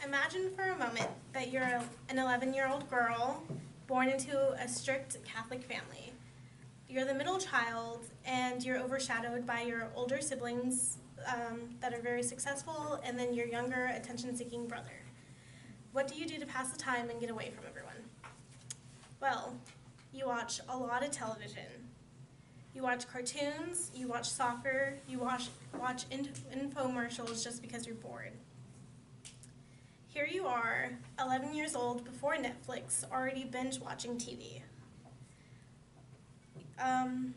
Imagine for a moment that you're an 11-year-old girl born into a strict Catholic family. You're the middle child, and you're overshadowed by your older siblings that are very successful, and then your younger, attention-seeking brother. What do you do to pass the time and get away from everyone? Well, you watch a lot of television. You watch cartoons, you watch soccer, you watch infomercials just because you're bored. Here you are, 11 years old, before Netflix, already binge watching TV. Sorry.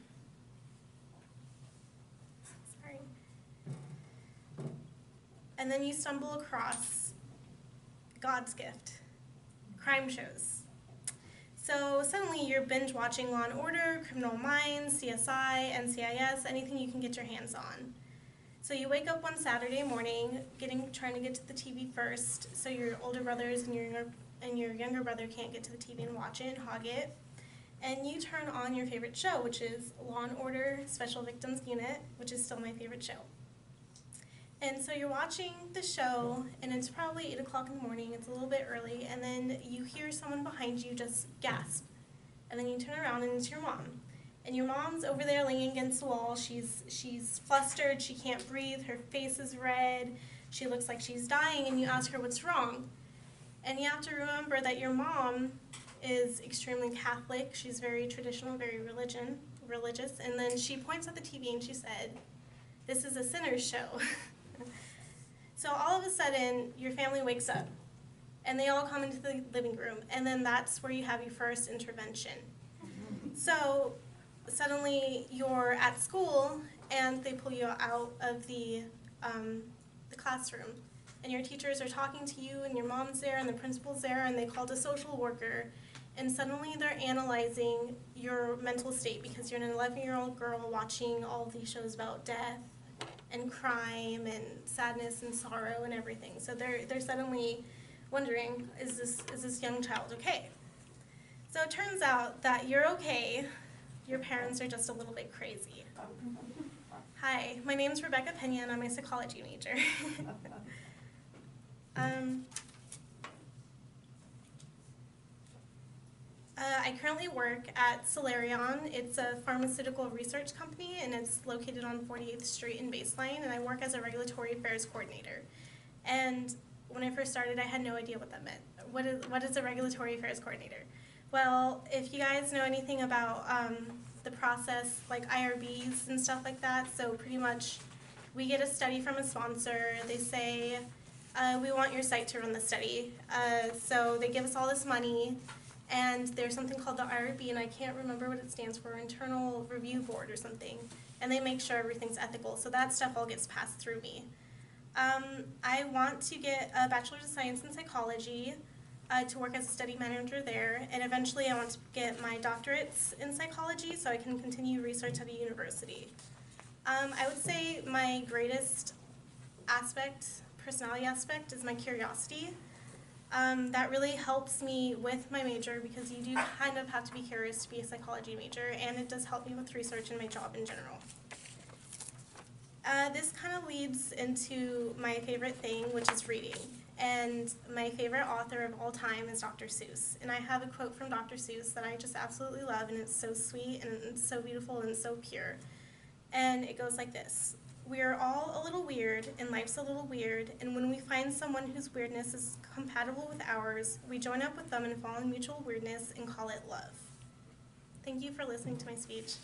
And then you stumble across God's gift, crime shows. So suddenly you're binge watching Law & Order, Criminal Minds, CSI, NCIS, anything you can get your hands on. So you wake up one Saturday morning, trying to get to the TV first, so your older brothers and your younger brother can't get to the TV and watch it and hog it. And you turn on your favorite show, which is Law & Order Special Victims Unit, which is still my favorite show. And so you're watching the show, and it's probably 8 o'clock in the morning, it's a little bit early, and then you hear someone behind you just gasp. And then you turn around and it's your mom. And your mom's over there leaning against the wall. She's flustered, she can't breathe, her face is red, she looks like she's dying, and you ask her what's wrong. And you have to remember that your mom is extremely Catholic, she's very traditional, very religious, and then she points at the TV and she said, "This is a sinner's show." So all of a sudden, your family wakes up, and they all come into the living room, and then that's where you have your first intervention. So suddenly you're at school, and they pull you out of the classroom, and your teachers are talking to you, and your mom's there, and the principal's there, and they called a social worker, and suddenly they're analyzing your mental state because you're an 11-year-old girl watching all these shows about death and crime and sadness and sorrow and everything. So they're suddenly wondering, is this young child okay? So it turns out that you're okay, your parents are just a little bit crazy. Hi, my name's Rebecca Pena and I'm a psychology major. I currently work at Solarion. It's a pharmaceutical research company, and it's located on 48th Street in Baseline, and I work as a regulatory affairs coordinator. And when I first started, I had no idea what that meant. What is a regulatory affairs coordinator? Well, if you guys know anything about the process, like IRBs and stuff like that, so pretty much we get a study from a sponsor. They say, we want your site to run the study. So they give us all this money. And there's something called the IRB, and I can't remember what it stands for, Internal Review Board or something. And they make sure everything's ethical, so that stuff all gets passed through me. I want to get a Bachelor's of Science in Psychology to work as a study manager there, and eventually I want to get my doctorates in psychology so I can continue research at a university. I would say my greatest personality aspect, is my curiosity. That really helps me with my major because you do kind of have to be curious to be a psychology major, and it does help me with research and my job in general. This kind of leads into my favorite thing, which is reading. And my favorite author of all time is Dr. Seuss. And I have a quote from Dr. Seuss that I just absolutely love, and it's so sweet, and it's so beautiful, and so pure. And it goes like this. We are all a little weird, and life's a little weird, and when we find someone whose weirdness is compatible with ours, we join up with them and fall in mutual weirdness and call it love. Thank you for listening to my speech.